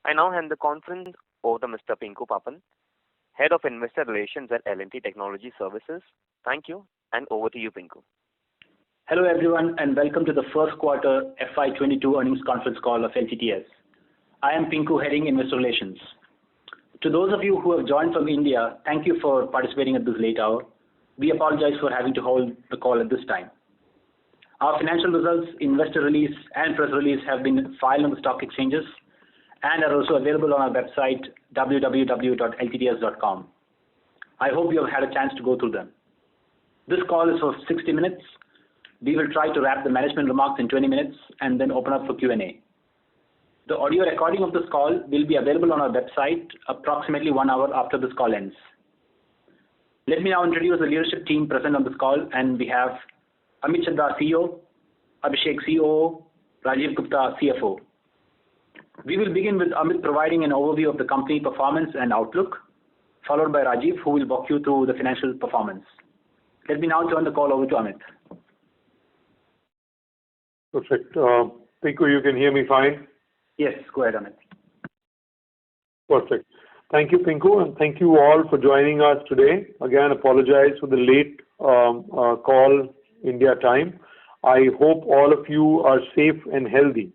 I now hand the conference over to Mr. Pinku Papan, Head of Investor Relations at L&T Technology Services. Thank you, and over to you, Pinku. Hello everyone, and welcome to the first quarter FY22 earnings conference call of LTTS. I am Pinku, heading Investor Relations. To those of you who have joined from India, thank you for participating at this late hour. We apologize for having to hold the call at this time. Our financial results, investor release, and press release have been filed on the stock exchanges and are also available on our website www.ltts.com. I hope you have had a chance to go through them. This call is for 60 minutes. We will try to wrap the management remarks in 20 minutes and then open up for Q&A. The audio recording of this call will be available on our website approximately 1 hour after this call ends. Let me now introduce the leadership team present on this call, and we have Amit Chandra, CEO, Abhishek, COO, Rajiv Gupta, CFO. We will begin with Amit providing an overview of the company performance and outlook, followed by Rajiv, who will walk you through the financial performance. Let me now turn the call over to Amit. Perfect. Pinku, you can hear me fine? Yes, go ahead, Amit. Perfect. Thank you, Pinku, and thank you all for joining us today. Again, apologize for the late call India time. I hope all of you are safe and healthy.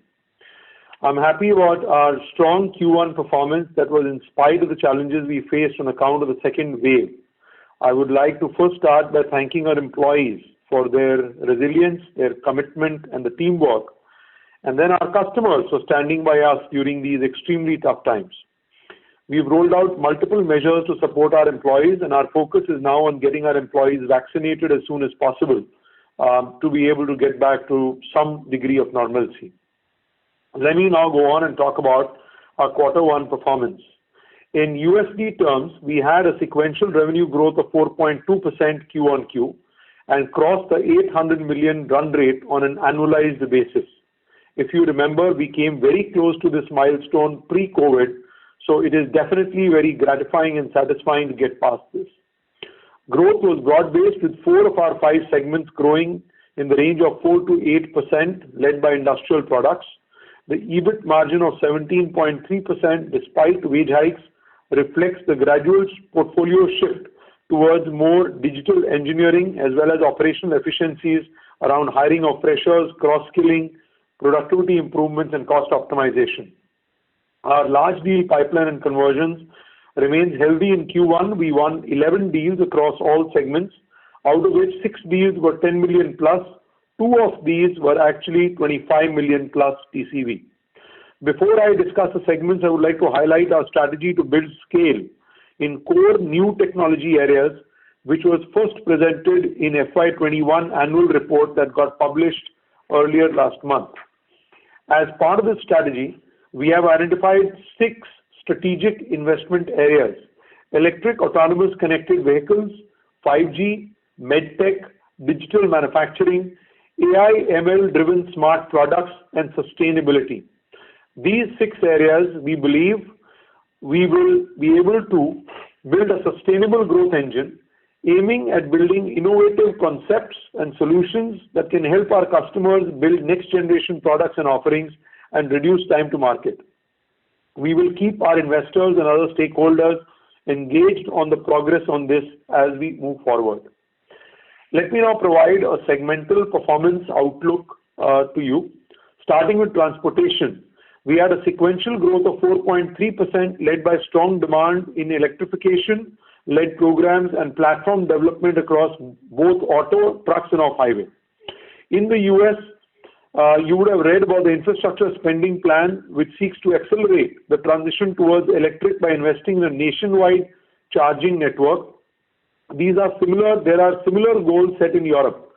I'm happy about our strong Q1 performance that was in spite of the challenges we faced on account of the second wave. I would like to first start by thanking our employees for their resilience, their commitment, and the teamwork, and then our customers for standing by us during these extremely tough times. We've rolled out multiple measures to support our employees, and our focus is now on getting our employees vaccinated as soon as possible to be able to get back to some degree of normalcy. Let me now go on and talk about our quarter one performance. In USD terms, we had a sequential revenue growth of 4.2% Q on Q and crossed the 800 million run rate on an annualized basis. If you remember, we came very close to this milestone pre-COVID, so it is definitely very gratifying and satisfying to get past this. Growth was broad-based with 4 of our 5 segments growing in the range of 4 to 8%, led by industrial products. The EBIT margin of 17.3% despite wage hikes reflects the gradual portfolio shift towards more digital engineering as well as operational efficiencies around hiring of freshers, cross-skilling, productivity improvements, and cost optimization. Our large deal pipeline and conversions remains healthy in Q1. We won 11 deals across all segments, out of which 6 deals were 10 million plus. 2 of these were actually 25 million plus TCV. Before I discuss the segments, I would like to highlight our strategy to build scale in core new technology areas, which was first presented in FY21 annual report that got published earlier last month. As part of this strategy, we have identified 6 strategic investment areas: electric autonomous connected vehicles, 5G, medtech, digital manufacturing, AI ML driven smart products, and sustainability. These 6 areas, we believe, we will be able to build a sustainable growth engine aiming at building innovative concepts and solutions that can help our customers build next generation products and offerings and reduce time to market. We will keep our investors and other stakeholders engaged on the progress on this as we move forward. Let me now provide a segmental performance outlook to you. Starting with transportation, we had a sequential growth of 4.3% led by strong demand in electrification-led programs and platform development across both auto, trucks, and off-highway. In the US, you would have read about the infrastructure spending plan, which seeks to accelerate the transition towards electric by investing in a nationwide charging network. There are similar goals set in Europe.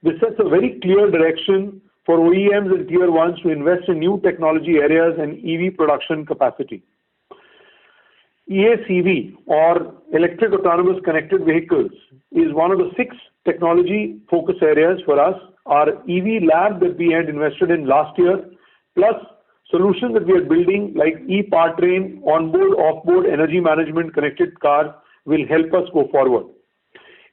This sets a very clear direction for OEMs and Tier 1s to invest in new technology areas and EV production capacity. EACV, or Electric Autonomous Connected Vehicles, is one of the 6 technology focus areas for us. Our EV lab that we had invested in last year, plus solutions that we are building like e-Powertrain, onboard, offboard, energy management, connected cars will help us go forward.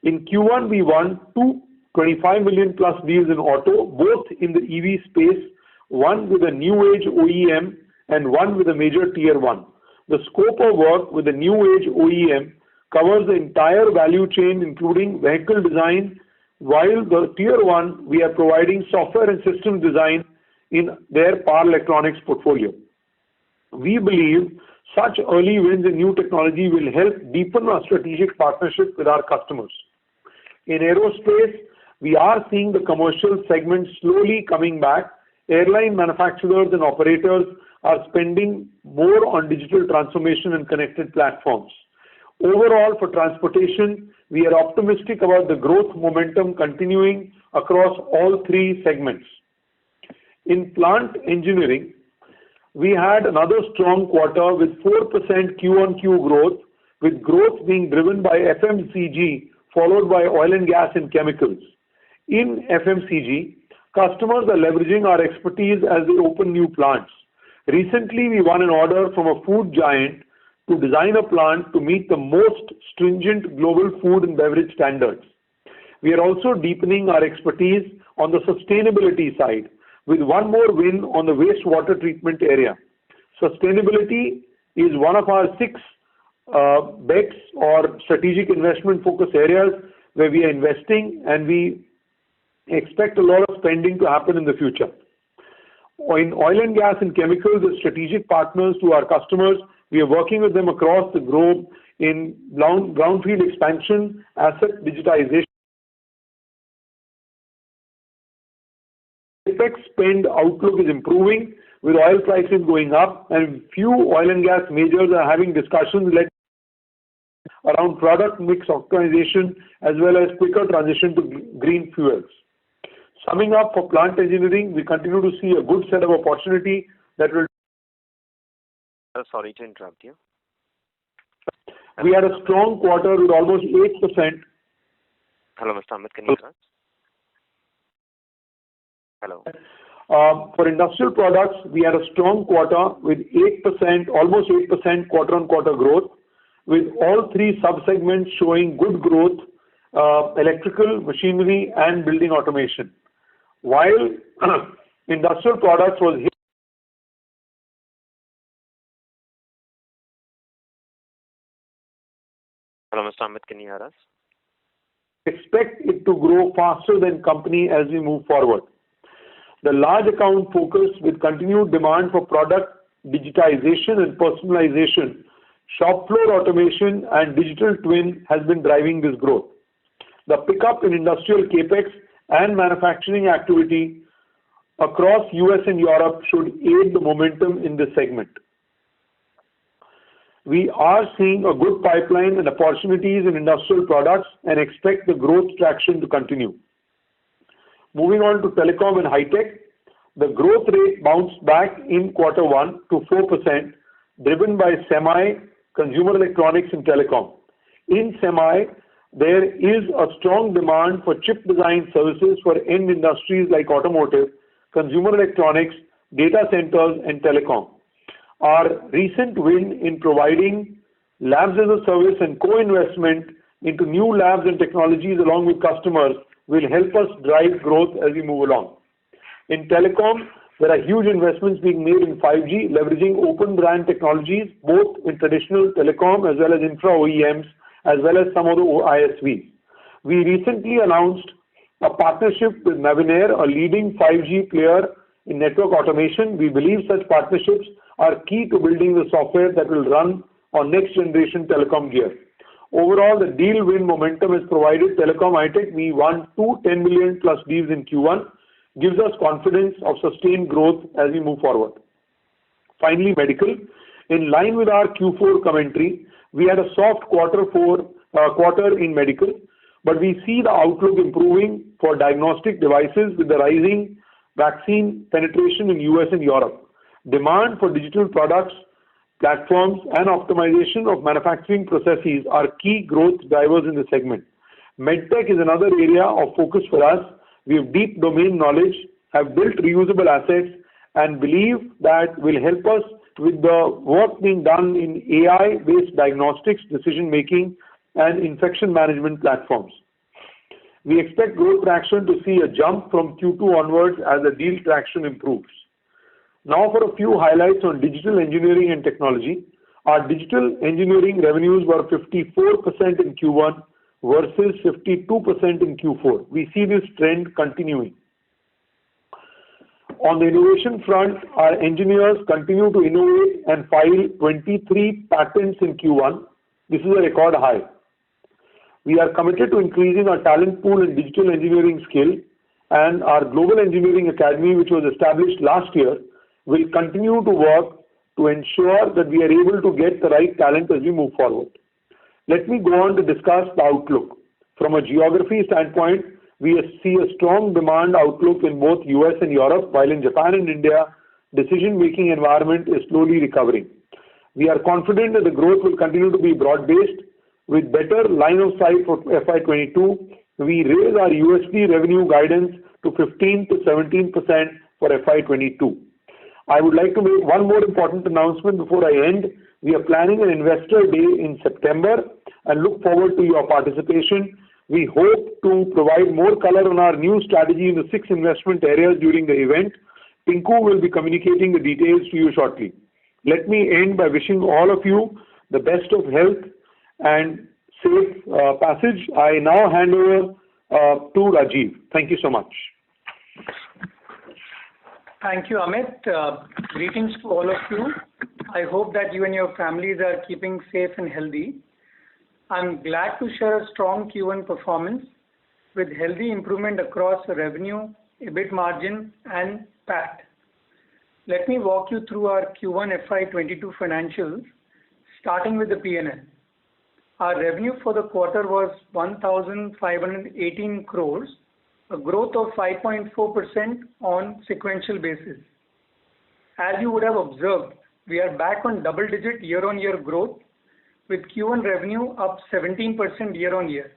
In Q1, we won 2 25 million plus deals in auto, both in the EV space, one with a new age OEM and one with a major tier 1. The scope of work with the new age OEM covers the entire value chain, including vehicle design, while the tier 1, we are providing software and system design in their power electronics portfolio. We believe such early wins in new technology will help deepen our strategic partnership with our customers. In aerospace, we are seeing the commercial segment slowly coming back. Airline manufacturers and operators are spending more on digital transformation and connected platforms. Overall, for transportation, we are optimistic about the growth momentum continuing across all three segments. In plant engineering, we had another strong quarter with 4% Q-on-Q growth, with growth being driven by FMCG, followed by oil and gas and chemicals. In FMCG, customers are leveraging our expertise as they open new plants. Recently, we won an order from a food giant to design a plant to meet the most stringent global food and beverage standards. We are also deepening our expertise on the sustainability side, with one more win on the wastewater treatment area. Sustainability is one of our 6 bets or strategic investment focus areas where we are investing, and we expect a lot of spending to happen in the future. In oil and gas and chemicals, as strategic partners to our customers, we are working with them across the globe in brownfield expansion, asset digitization. CapEx spend outlook is improving with oil prices going up, and few oil and gas majors are having discussions around product mix optimization as well as quicker transition to green fuels. Summing up, for plant engineering, we continue to see a good set of opportunity that will. Sorry to interrupt you. We had a strong quarter with almost 8%. Hello, Mr. Amit, can you hear us? Hello. For industrial products, we had a strong quarter with 8%, almost 8% quarter-on-quarter growth, with all three sub-segments showing good growth, electrical, machinery, and building automation. While industrial products was hit. Hello, Mr. Amit, can you hear us? Expect it to grow faster than company as we move forward. The large account focus with continued demand for product digitization and personalization, shop floor automation and digital twin has been driving this growth. The pickup in industrial capex and manufacturing activity across US and Europe should aid the momentum in this segment. We are seeing a good pipeline and opportunities in industrial products and expect the growth traction to continue. Moving on to telecom and high-tech, the growth rate bounced back in quarter 1 to 4%, driven by semi, consumer electronics and telecom. In semi, there is a strong demand for chip design services for end industries like automotive, consumer electronics, data centers and telecom. Our recent win in providing labs as a service and co-investment into new labs and technologies along with customers will help us drive growth as we move along. In telecom, there are huge investments being made in 5G, leveraging open brand technologies, both in traditional telecom as well as infra OEMs, as well as some of the ISVs. We recently announced a partnership with Mavenir, a leading 5G player in network automation. We believe such partnerships are key to building the software that will run on next generation telecom gear. Overall, the deal win momentum has provided telecom high-tech. We won 2 10 million plus deals in Q1, gives us confidence of sustained growth as we move forward. Finally, medical. In line with our Q4 commentary, we had a soft quarter in medical, but we see the outlook improving for diagnostic devices with the rising vaccine penetration in US and Europe. Demand for digital products, platforms and optimization of manufacturing processes are key growth drivers in the segment. MedTech is another area of focus for us. We have deep domain knowledge, have built reusable assets, and believe that will help us with the work being done in AI-based diagnostics, decision-making, and infection management platforms. We expect growth traction to see a jump from Q2 onwards as the deal traction improves. Now for a few highlights on digital engineering and technology. Our digital engineering revenues were 54% in Q1 versus 52% in Q4. We see this trend continuing. On the innovation front, our engineers continue to innovate and file 23 patents in Q1. This is a record high. We are committed to increasing our talent pool in digital engineering skill, and our Global Engineering Academy, which was established last year, will continue to work to ensure that we are able to get the right talent as we move forward. Let me go on to discuss the outlook. From a geography standpoint, we see a strong demand outlook in both US and Europe, while in Japan and India, decision-making environment is slowly recovering. We are confident that the growth will continue to be broad-based. With better line of sight for FY22, we raise our USD revenue guidance to 15 to 17% for FY22. I would like to make one more important announcement before I end. We are planning an investor day in September and look forward to your participation. We hope to provide more color on our new strategy in the 6 investment areas during the event. Pinku will be communicating the details to you shortly. Let me end by wishing all of you the best of health and safe passage. I now hand over to Rajiv. Thank you so much. Thank you, Amit. Greetings to all of you. I hope that you and your families are keeping safe and healthy. I'm glad to share a strong Q1 performance with healthy improvement across revenue, EBIT margin, and PAT. Let me walk you through our Q1 FY22 financials, starting with the P&L. Our revenue for the quarter was 1,518 crores, a growth of 5.4% on sequential basis. As you would have observed, we are back on double-digit year-on-year growth with Q1 revenue up 17% year-on-year.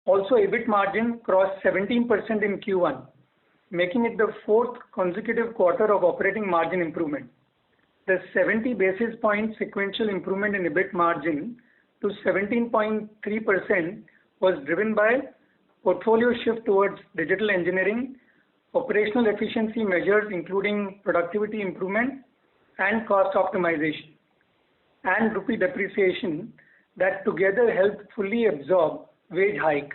Also, EBIT margin crossed 17% in Q1, making it the 4th consecutive quarter of operating margin improvement. The 70 basis point sequential improvement in EBIT margin to 17.3% was driven by portfolio shift towards digital engineering, operational efficiency measures including productivity improvement and cost optimization, and rupee depreciation that together helped fully absorb wage hike,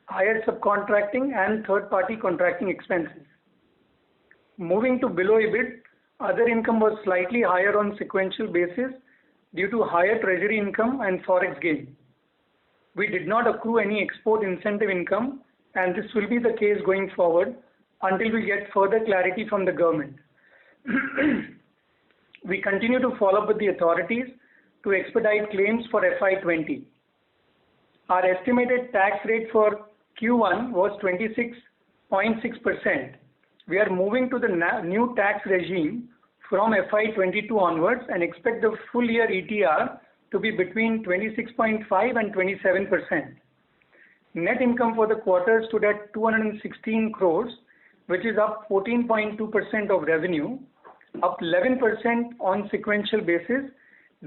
higher subcontracting and third-party contracting expenses. Moving to below EBIT, other income was slightly higher on sequential basis due to higher treasury income and forex gain. We did not accrue any export incentive income, and this will be the case going forward until we get further clarity from the government. We continue to follow up with the authorities to expedite claims for FY20. Our estimated tax rate for Q1 was 26.6%. We are moving to the new tax regime from FY22 onwards and expect the full year ETR to be between 26.5 and 27%. Net income for the quarter stood at 216 crores, which is up 14.2% of revenue, up 11% on sequential basis,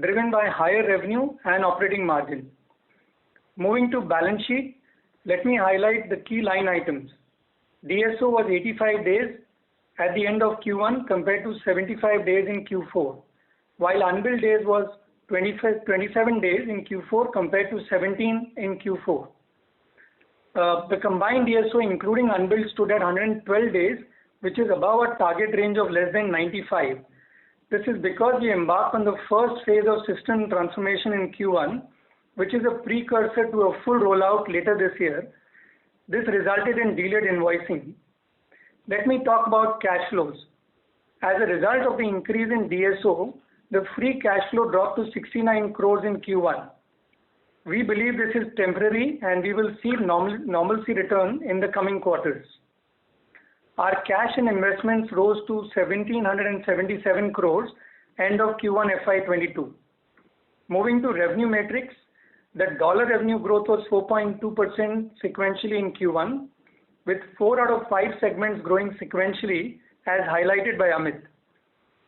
driven by higher revenue and operating margin. Moving to balance sheet, let me highlight the key line items. DSO was 85 days at the end of Q1 compared to 75 days in Q4, while unbilled days was 27 days in Q4 compared to 17 in Q4. The combined DSO including unbilled stood at 112 days, which is above our target range of less than 95. This is because we embarked on the first phase of system transformation in Q1, which is a precursor to a full rollout later this year. This resulted in delayed invoicing. Let me talk about cash flows. As a result of the increase in DSO, the free cash flow dropped to 69 crores in Q1. We believe this is temporary and we will see normalcy return in the coming quarters. Our cash and investments rose to 1,777 crores end of Q1 FY22. Moving to revenue metrics, the dollar revenue growth was 4.2% sequentially in Q1, with 4 out of 5 segments growing sequentially as highlighted by Amit.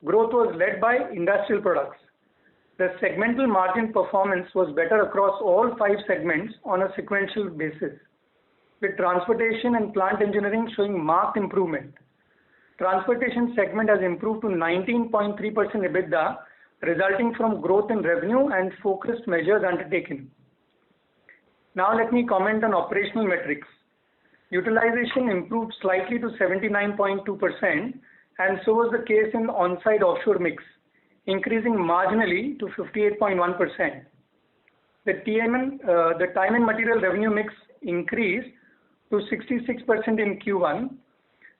Growth was led by industrial products. The segmental margin performance was better across all 5 segments on a sequential basis, with transportation and plant engineering showing marked improvement. Transportation segment has improved to 19.3% EBITDA, resulting from growth in revenue and focused measures undertaken. Now let me comment on operational metrics. Utilization improved slightly to 79.2%, and so was the case in on-site offshore mix, increasing marginally to 58.1%. The time and material revenue mix increased to 66% in Q1.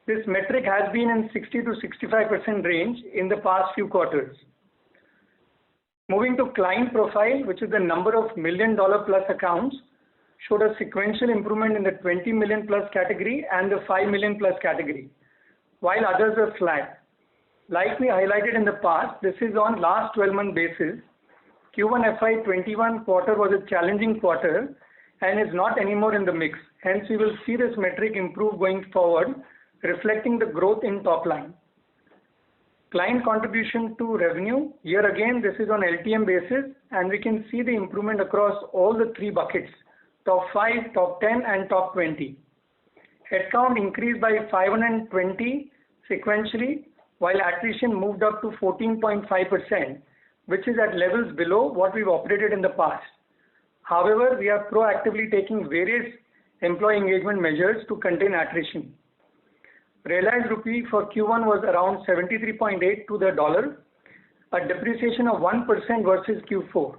This metric has been in 60 to 65% range in the past few quarters. Moving to client profile, which is the number of $1 million plus accounts, showed a sequential improvement in the 20 million plus category and the 5 million plus category, while others are flat. Like we highlighted in the past, this is on last 12-month basis. Q1 FY21 quarter was a challenging quarter and is not anymore in the mix. Hence, we will see this metric improve going forward, reflecting the growth in top line. Client contribution to revenue, here again, this is on LTM basis, and we can see the improvement across all the three buckets, top 5, top 10, and top 20. Headcount increased by 520 sequentially, while attrition moved up to 14.5%, which is at levels below what we've operated in the past. However, we are proactively taking various employee engagement measures to contain attrition. Realized rupee for Q1 was around 73.8 to the dollar, a depreciation of 1% versus Q4.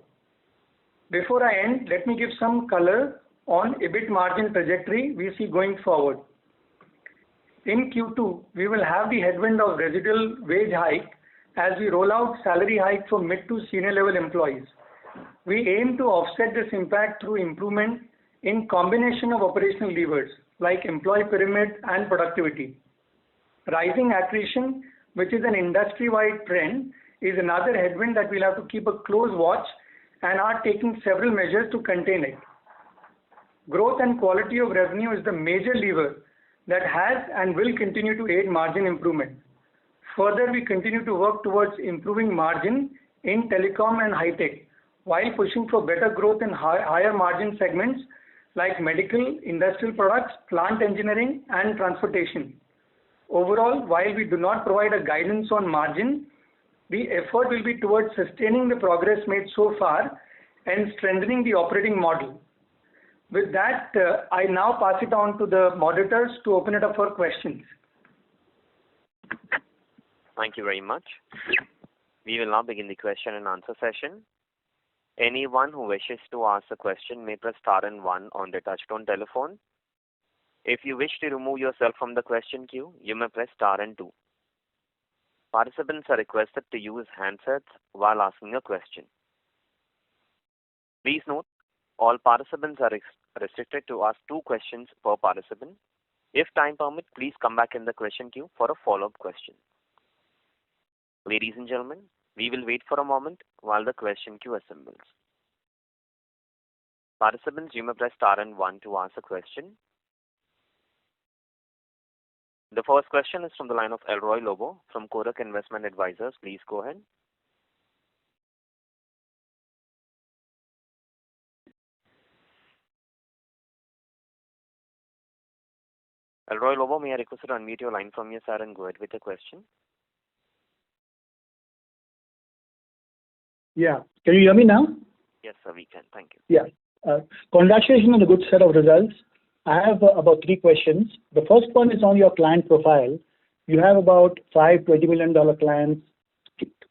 Before I end, let me give some color on EBIT margin trajectory we see going forward. In Q2, we will have the headwind of residual wage hike as we roll out salary hike for mid to senior level employees. We aim to offset this impact through improvement in combination of operational levers like employee pyramid and productivity. Rising attrition, which is an industry-wide trend, is another headwind that we'll have to keep a close watch and are taking several measures to contain it. Growth and quality of revenue is the major lever that has and will continue to aid margin improvement. Further, we continue to work towards improving margin in telecom and high-tech, while pushing for better growth in higher margin segments like medical, industrial products, plant engineering, and transportation. Overall, while we do not provide a guidance on margin, the effort will be towards sustaining the progress made so far and strengthening the operating model. With that, I now pass it on to the moderators to open it up for questions. Thank you very much. We will now begin the question and answer session. Anyone who wishes to ask a question may press star and 1 on their touchtone telephone. If you wish to remove yourself from the question queue, you may press star and 2. Participants are requested to use handsets while asking a question. Please note, all participants are restricted to ask 2 questions per participant. If time permits, please come back in the question queue for a follow-up question. Ladies and gentlemen, we will wait for a moment while the question queue assembles. Participants, you may press star and 1 to ask a question. The first question is from the line of Elroy Lobo from Kotak Investment Advisors. Please go ahead. Elroy Lobo, may I request you to unmute your line from your side and go ahead with the question? Yeah. Can you hear me now? Yes, sir, we can. Thank you. Yeah. Congratulations on the good set of results. I have about 3 questions. The first one is on your client profile. You have about 5 $20 million clients,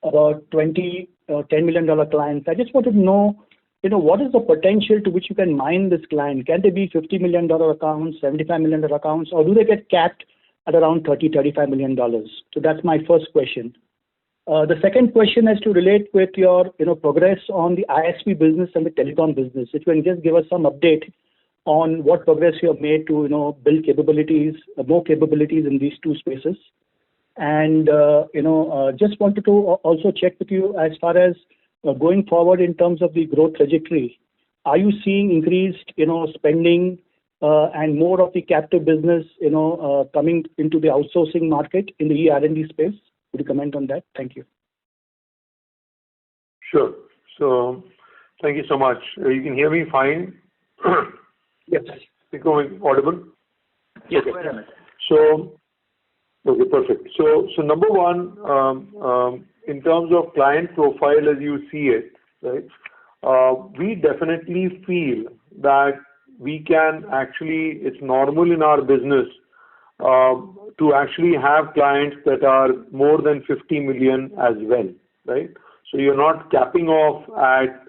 about 20 $10 million clients. I just wanted to know, what is the potential to which you can mine this client? Can they be $50 million accounts, $75 million accounts, or do they get capped at around $30, $35 million? So that's my first question. The second question has to relate with your progress on the ISP business and the telecom business. If you can just give us some update on what progress you have made to build capabilities, more capabilities in these 2 spaces. And just wanted to also check with you as far as going forward in terms of the growth trajectory. Are you seeing increased spending and more of the captive business coming into the outsourcing market in the ER&D space? Would you comment on that? Thank you. Sure. So thank you so much. You can hear me fine? Yes. Audible? Yes. Okay. So Okay, perfect. So number one, in terms of client profile as you see it, right, we definitely feel that we can actually, it's normal in our business to actually have clients that are more than 50 million as well, right? So you're not capping off at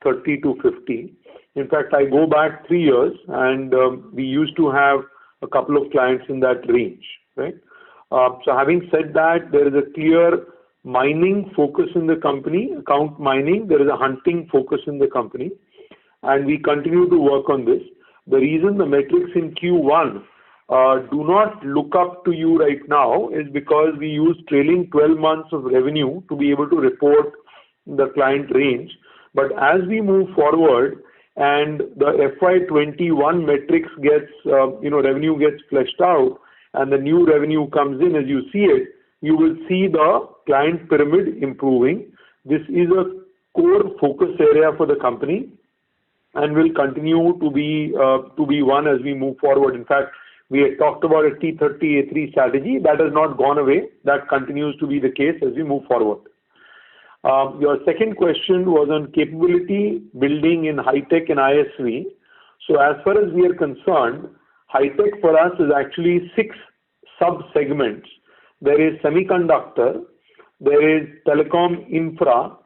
30 to 50. In fact, I go back 3 years and we used to have a couple of clients in that range, right? So having said that, there is a clear mining focus in the company, account mining. There is a hunting focus in the company, and we continue to work on this. The reason the metrics in Q1 do not look up to you right now is because we use trailing 12 months of revenue to be able to report the client range. But as we move forward and the FY21 metrics gets, revenue gets fleshed out and the new revenue comes in as you see it, you will see the client pyramid improving. This is a core focus area for the company and will continue to be one as we move forward. In fact, we had talked about a T30 A3 strategy. That has not gone away. That continues to be the case as we move forward. Your second question was on capability building in high-tech and ISV. So as far as we are concerned, high-tech for us is actually 6 sub-segments. There is semiconductor, there is telecom infra,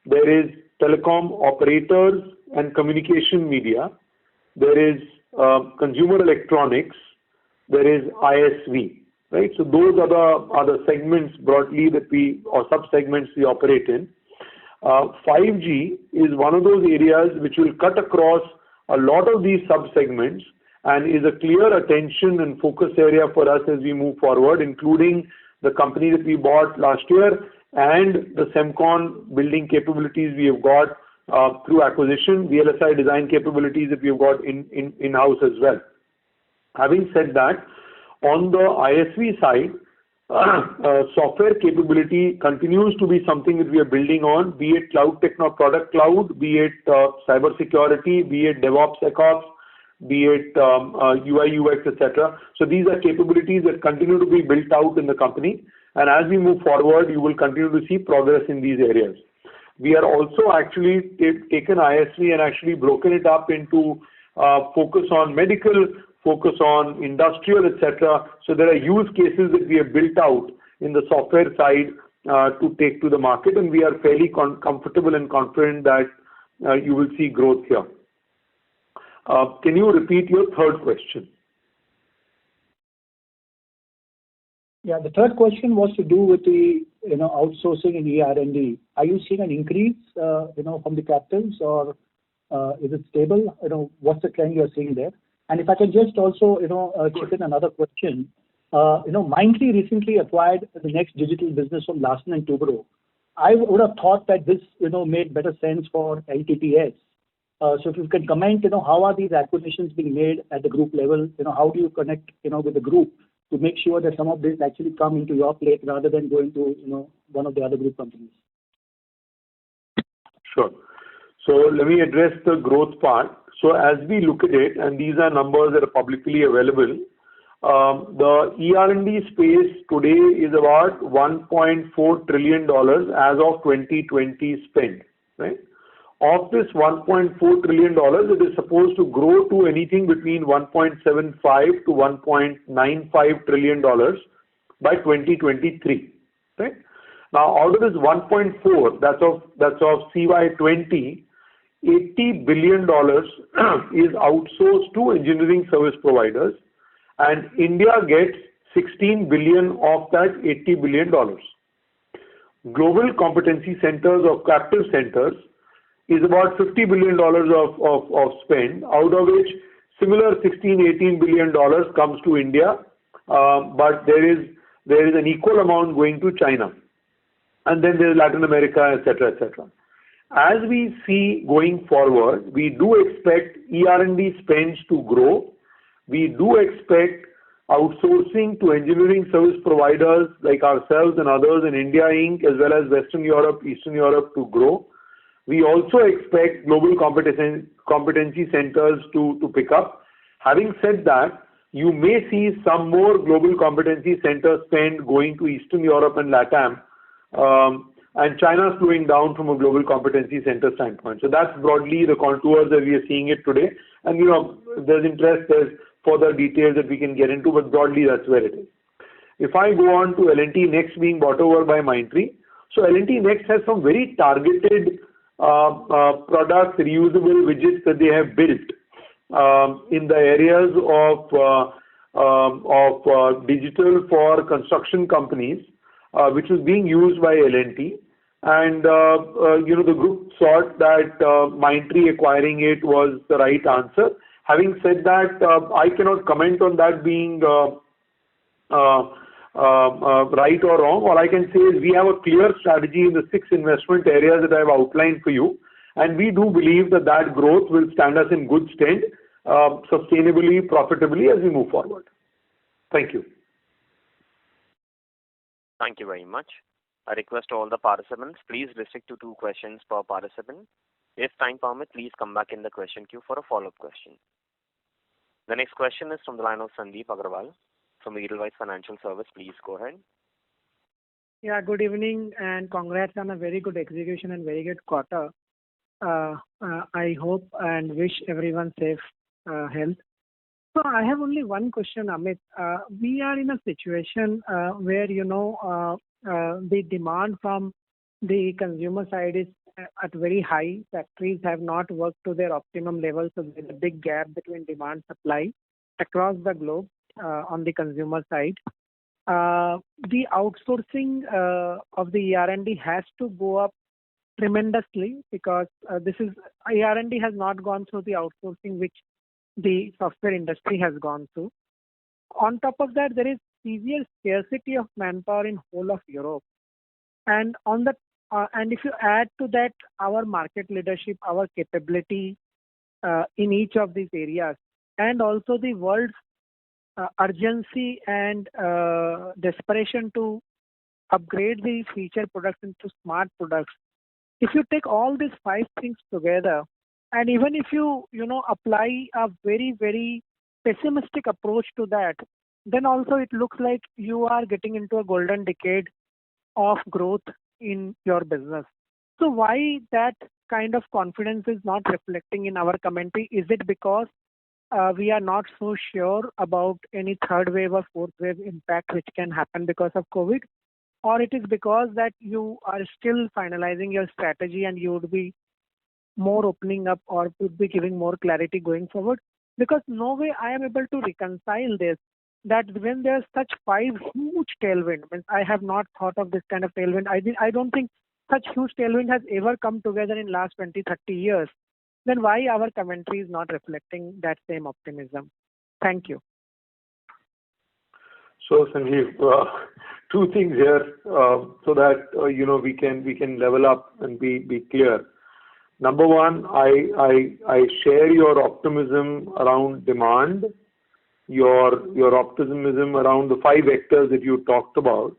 there is telecom operators and communication media, there is consumer electronics, there is ISV. Right? So those are the segments broadly that or sub-segments we operate in. 5G is one of those areas which will cut across a lot of these sub-segments and is a clear attention and focus area for us as we move forward, including the company that we bought last year and the Semcon building capabilities we have got through acquisition, VLSI design capabilities that we have got in-house as well. Having said that, on the ISV side, software capability continues to be something that we are building on, be it cloud product cloud, be it cyber security, be it DevOps, SecOps, be it UI, UX, etc. So these are capabilities that continue to be built out in the company. And as we move forward, you will continue to see progress in these areas. We are also actually taken ISV and actually broken it up into focus on medical, focus on industrial, etc. So there are use cases that we have built out in the software side to take to the market, and we are fairly comfortable and confident that you will see growth here. Can you repeat your third question? Yeah, the third question was to do with the outsourcing in ER&D. Are you seeing an increase from the captives, or is it stable? What's the trend you're seeing there? And if I can just also chip in another question. Mindtree recently acquired the next digital business from Larsen & Toubro. I would have thought that this made better sense for LTTS. So if you can comment, how are these acquisitions being made at the group level? How do you connect with the group to make sure that some of this actually come into your plate rather than going to one of the other group companies? Sure. So let me address the growth part. So as we look at it, and these are numbers that are publicly available, the ER&D space today is about $1.4 trillion as of 2020 spend, right? Of this $1.4 trillion, it is supposed to grow to anything between $1.75 to $1.95 trillion by 2023, right? Now, out of this 1.4, that's of CY20, $80 billion is outsourced to engineering service providers, and India gets 16 billion of that $80 billion. Global competency centers or captive centers is about $50 billion of spend, out of which similar $16-18 billion comes to India, but there is an equal amount going to China, and then there's Latin America, etc., etc. As we see going forward, we do expect ER&D spends to grow. We do expect outsourcing to engineering service providers like ourselves and others in India Inc. as well as Western Europe, Eastern Europe to grow. We also expect global competency centers to pick up. Having said that, you may see some more global competency center spend going to Eastern Europe and LATAM, and China slowing down from a global competency center standpoint. So that's broadly the contours that we are seeing it today. And if there's interest, there's further details that we can get into, but broadly that's where it is. If I go on to L&T Next being bought over by Mindtree, so L&T Next has some very targeted products, reusable widgets that they have built in the areas of digital for construction companies, which is being used by L&T. And the group thought that Mindtree acquiring it was the right answer. Having said that, I cannot comment on that being right or wrong. All I can say is we have a clear strategy in the 6 investment areas that I have outlined for you, and we do believe that that growth will stand us in good stead, sustainably, profitably as we move forward. Thank you. Thank you very much. I request all the participants, please restrict to 2 questions per participant. If time permits, please come back in the question queue for a follow-up question. The next question is from the line of Sandeep Agarwal from Edelweiss Financial Service. Please go ahead. Yeah, good evening and congrats on a very good execution and very good quarter. I hope and wish everyone safe health. So I have only one question, Amit. We are in a situation where, the demand from the consumer side is at very high. Factories have not worked to their optimum level, so there's a big gap between demand and supply across the globe on the consumer side. The outsourcing of the R&D has to go up tremendously because R&D has not gone through the outsourcing which the software industry has gone through. On top of that, there is severe scarcity of manpower in whole of Europe, and and if you add to that our market leadership, our capability in each of these areas, and also the world's urgency and desperation to upgrade the feature products into smart products. If you take all these 5 things together, and even if you apply a very, very pessimistic approach to that, then also it looks like you are getting into a golden decade of growth in your business. So why that kind of confidence is not reflecting in our commentary? Is it because we are not so sure about any 3rd wave or 4th wave impact which can happen because of COVID? Or it is because that you are still finalizing your strategy and you would be more opening up or would be giving more clarity going forward? Because no way I am able to reconcile this, that when there's such 5 huge tailwind, I have not thought of this kind of tailwind. I don't think such huge tailwind has ever come together in last 20, 30 years. Then why our commentary is not reflecting that same optimism? Thank you. So Sanjeev, 2 things here so that we can level up and be clear. Number one, I share your optimism around demand, your optimism around the 5 vectors that you talked about.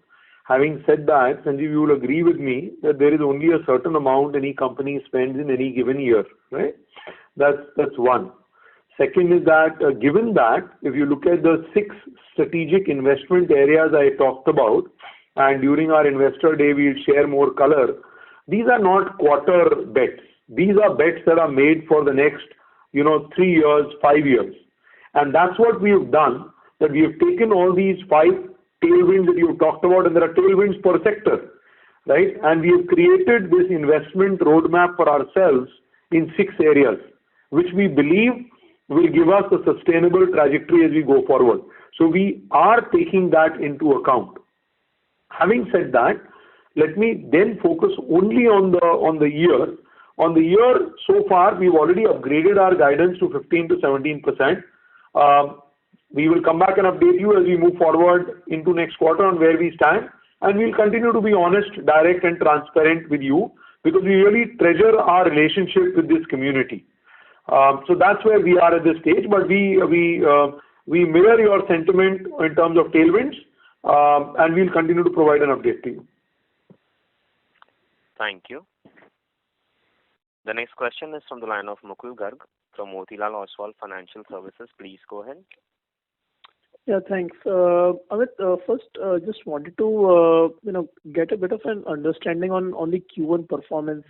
Having said that, Sanjeev, you will agree with me that there is only a certain amount any company spends in any given year, right? That's one. Second is that given that, if you look at the 6 strategic investment areas I talked about, and during our investor day we'll share more color, these are not quarter bets. These are bets that are made for the next 3 years, 5 years. And that's what we have done, that we have taken all these 5 tailwinds that you've talked about, and there are tailwinds per sector, right? And we have created this investment roadmap for ourselves in 6 areas, which we believe will give us a sustainable trajectory as we go forward. So we are taking that into account. Having said that, let me then focus only on the year. On the year so far, we've already upgraded our guidance to 15 to 17%. We will come back and update you as we move forward into next quarter on where we stand, and we'll continue to be honest, direct and transparent with you because we really treasure our relationship with this community. So that's where we are at this stage, but we mirror your sentiment in terms of tailwinds, and we'll continue to provide an update to you. Thank you. The next question is from the line of Mukul Garg from Motilal Oswal Financial Services. Please go ahead. Yeah, thanks. Amit, first, just wanted to, get a bit of an understanding on the Q1 performance.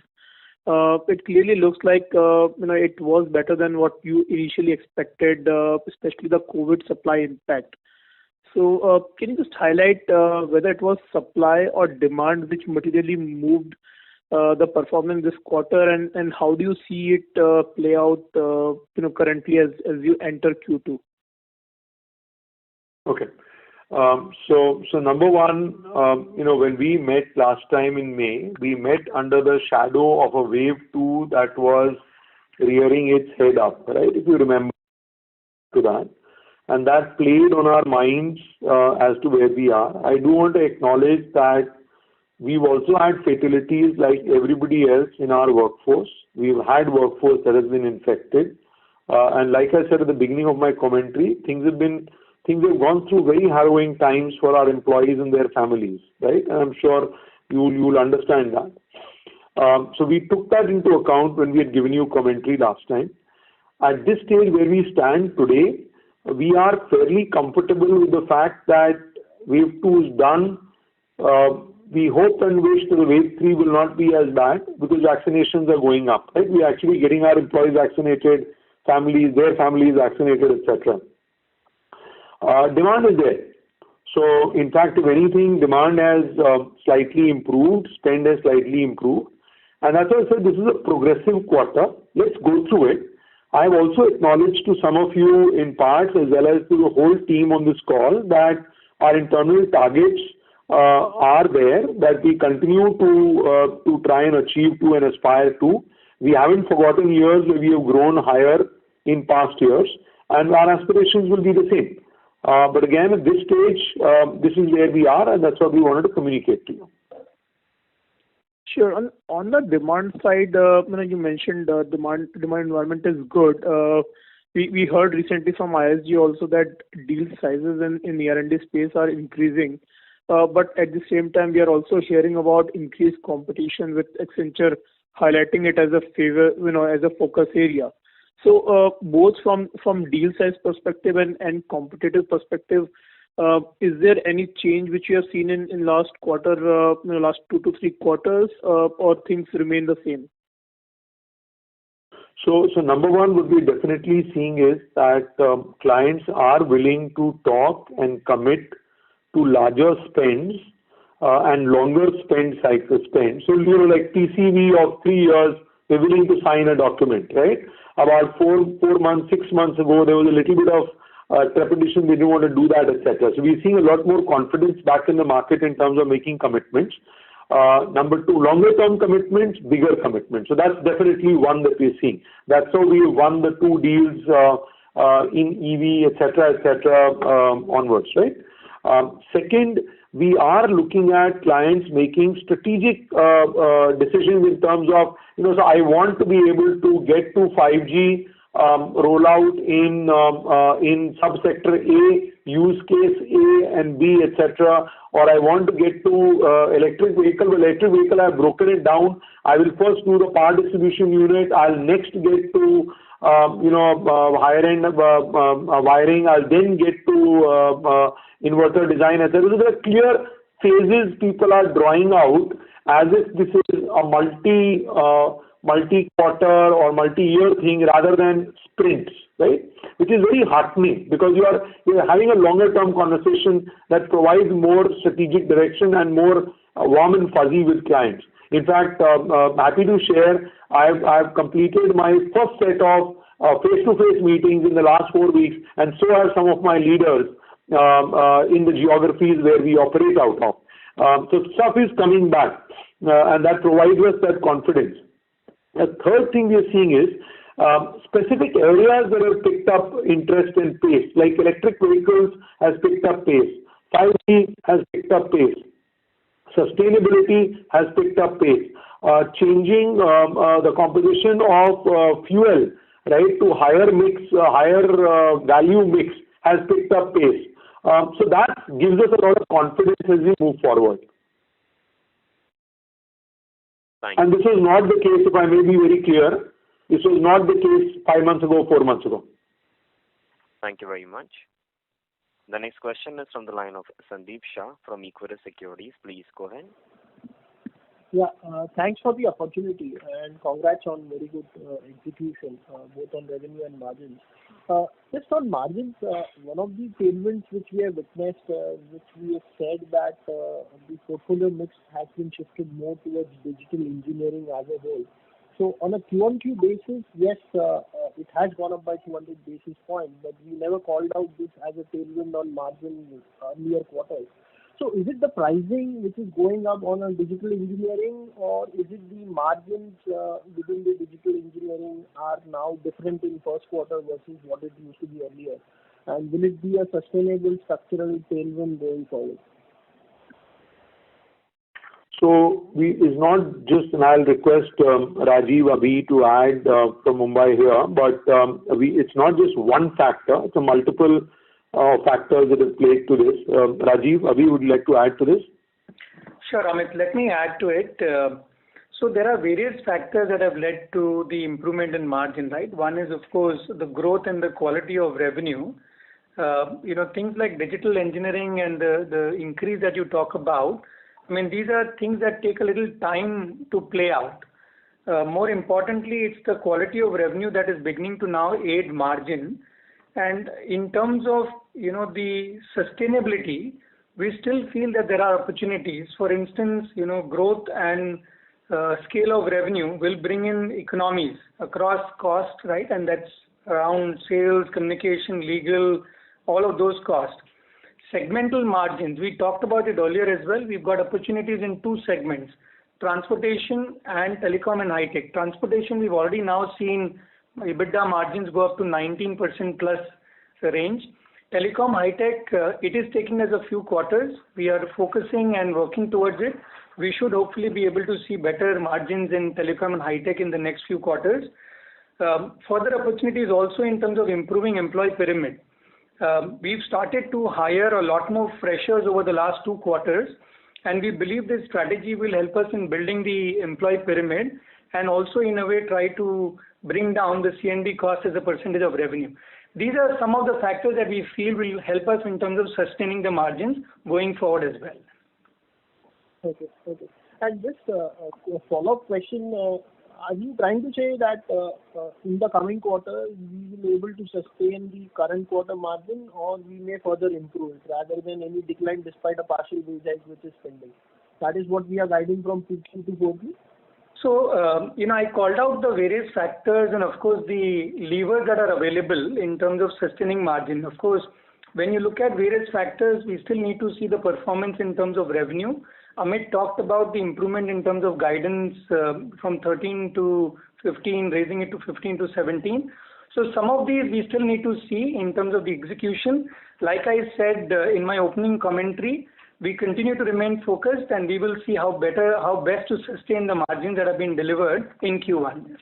It clearly looks like, it was better than what you initially expected, especially the COVID supply impact. So, can you just highlight whether it was supply or demand which materially moved the performance this quarter, and how do you see it play out, currently as you enter Q2? Okay. So number one, when we met last time in May, we met under the shadow of a wave 2 that was rearing its head up, right? If you remember to that. And that played on our minds as to where we are. I do want to acknowledge that we've also had fatalities like everybody else in our workforce. We've had workforce that has been infected. And like I said at the beginning of my commentary, things have gone through very harrowing times for our employees and their families, right? And I'm sure you'll understand that. So we took that into account when we had given you commentary last time. At this stage where we stand today, we are fairly comfortable with the fact that wave 2 is done. We hope and wish that the wave 3 will not be as bad because vaccinations are going up, right? We're actually getting our employees vaccinated, their families vaccinated, etc. Demand is there. So, in fact, if anything, demand has slightly improved, spend has slightly improved. And as I said, this is a progressive quarter. Let's go through it. I've also acknowledged to some of you in parts as well as to the whole team on this call that our internal targets are there, that we continue to try and achieve to and aspire to. We haven't forgotten years where we have grown higher in past years, and our aspirations will be the same. But again, at this stage, this is where we are, and that's what we wanted to communicate to you. Sure. On the demand side, you mentioned demand environment is good. We heard recently from ISG also that deal sizes in the R&D space are increasing. But at the same time, we are also hearing about increased competition with Accenture highlighting it as a favor, as a focus area. So both from deal size perspective and competitive perspective, is there any change which you have seen in last quarter, last 2 to 3 quarters, or things remain the same? So number one, what we're definitely seeing is that clients are willing to talk and commit to larger spends and longer spend cycle spend. So like TCV of 3 years, they're willing to sign a document, right? About 4 months, 6 months ago, there was a little bit of trepidation, they didn't want to do that, etc. So we're seeing a lot more confidence back in the market in terms of making commitments. Number 2, longer term commitments, bigger commitments. So that's definitely one that we're seeing. That's how we won the 2 deals in EV, etc., onwards, right? Second, we are looking at clients making strategic decisions in terms of, so I want to be able to get to 5G rollout in subsector A, use case A and B, etc. Or I want to get to electric vehicle. With electric vehicle, I've broken it down. I will first do the power distribution unit. I'll next get to higher end wiring. I'll then get to inverter design, etc. So there are clear phases people are drawing out as if this is a multi-quarter or multi-year thing rather than sprints, right? Which is very heartening because you're having a longer term conversation that provides more strategic direction and more warm and fuzzy with clients. In fact, happy to share, I've completed my first set of face-to-face meetings in the last 4 weeks, and so have some of my leaders in the geographies where we operate out of. So stuff is coming back, and that provides us that confidence. The third thing we are seeing is specific areas that have picked up interest and pace, like electric vehicles has picked up pace, 5G has picked up pace, sustainability has picked up pace, changing the composition of fuel, right, to higher mix, higher value mix has picked up pace. So that gives us a lot of confidence as we move forward. And this was not the case, if I may be very clear, this was not the case 5 months ago, 4 months ago. Thank you very much. The next question is from the line of Sandeep Shah from Equirus Securities. Please go ahead. Yeah, thanks for the opportunity and congrats on very good execution, both on revenue and margins. Just on margins, one of the tailwinds which we have witnessed, which we have said that the portfolio mix has been shifted more towards digital engineering as a whole. So on a Q-on-Q basis, yes, it has gone up by 200 basis points, but we never called out this as a tailwind on margin earlier quarters. So is it the pricing which is going up on a digital engineering, or is it the margins within the digital engineering are now different in first quarter versus what it used to be earlier? And will it be a sustainable structural tailwind going forward? So it's not just, and I'll request Rajiv Abhi to add from Mumbai here, but it's not just one factor, it's a multiple factors that have played to this. Rajiv Abhi, would you like to add to this? Sure, Amit. Let me add to it. So there are various factors that have led to the improvement in margin, right? One is, of course, the growth and the quality of revenue. Things like digital engineering and the increase that you talk about, I mean, these are things that take a little time to play out. More importantly, it's the quality of revenue that is beginning to now aid margin. And in terms of, the sustainability, we still feel that there are opportunities. For instance, growth and scale of revenue will bring in economies across cost, right? And that's around sales, communication, legal, all of those costs. Segmental margins, we talked about it earlier as well. We've got opportunities in two segments, transportation and telecom and high tech. Transportation, we've already now seen EBITDA margins go up to 19% plus range. Telecom high tech, it is taking us a few quarters. We are focusing and working towards it. We should hopefully be able to see better margins in telecom and high tech in the next few quarters. Further opportunities also in terms of improving employee pyramid. We've started to hire a lot more freshers over the last 2 quarters, and we believe this strategy will help us in building the employee pyramid and also in a way try to bring down the C&B cost as a percentage of revenue. These are some of the factors that we feel will help us in terms of sustaining the margins going forward as well. Okay. And just a follow-up question. Are you trying to say that in the coming quarter, we will be able to sustain the current quarter margin, or we may further improve it rather than any decline despite a partial wage hike which is pending? That is what we are guiding from Q2 to Q4? So, I called out the various factors and, of course, the levers that are available in terms of sustaining margin. Of course, when you look at various factors, we still need to see the performance in terms of revenue. Amit talked about the improvement in terms of guidance from 13 to 15, raising it to 15 to 17. So some of these we still need to see in terms of the execution. Like I said in my opening commentary, we continue to remain focused and we will see how best to sustain the margins that have been delivered in Q1.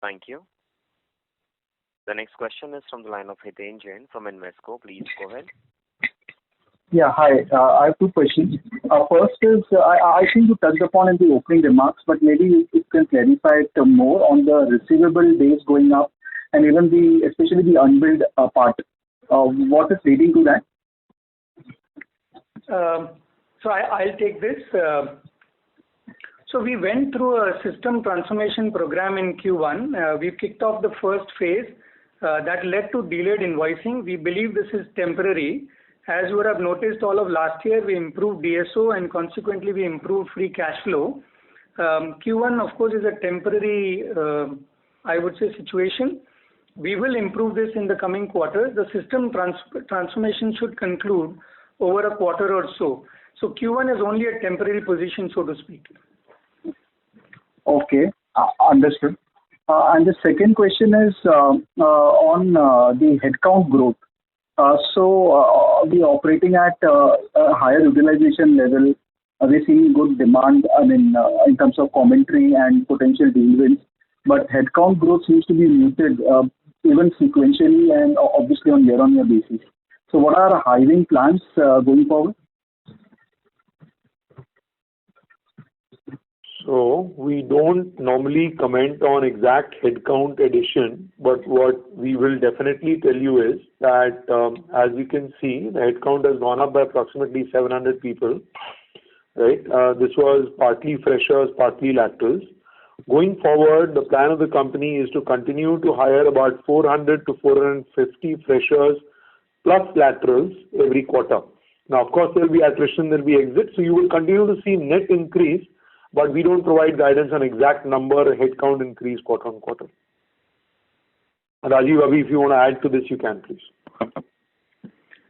Thank you. The next question is from the line of Hiten Jain from Invesco. Please go ahead. Yeah, hi. I have 2 questions. First is, I think you touched upon in the opening remarks, but maybe you can clarify it more on the receivable days going up and even especially the unbilled part. What is leading to that? So I'll take this. So we went through a system transformation program in Q1. We've kicked off the first phase that led to delayed invoicing. We believe this is temporary. As you would have noticed all of last year, we improved DSO and consequently we improved free cash flow. Q1, of course, is a temporary, I would say, situation. We will improve this in the coming quarters. The system transformation should conclude over a quarter or so. So Q1 is only a temporary position, so to speak. Okay, understood. And the second question is on the headcount growth. So we're operating at a higher utilization level. We're seeing good demand, in terms of commentary and potential deal wins. But headcount growth seems to be muted, even sequentially and obviously on year-on-year basis. So what are our hiring plans going forward? So we don't normally comment on exact headcount addition, but what we will definitely tell you is that as you can see, the headcount has gone up by approximately 700 people. Right? This was partly freshers, partly laterals. Going forward, the plan of the company is to continue to hire about 400 to 450 freshers plus laterals every quarter. Now, of course, there will be attrition, there will be exit, so you will continue to see net increase, but we don't provide guidance on exact number headcount increase quarter on quarter. Rajiv, Abhi, if you want to add to this, you can, please.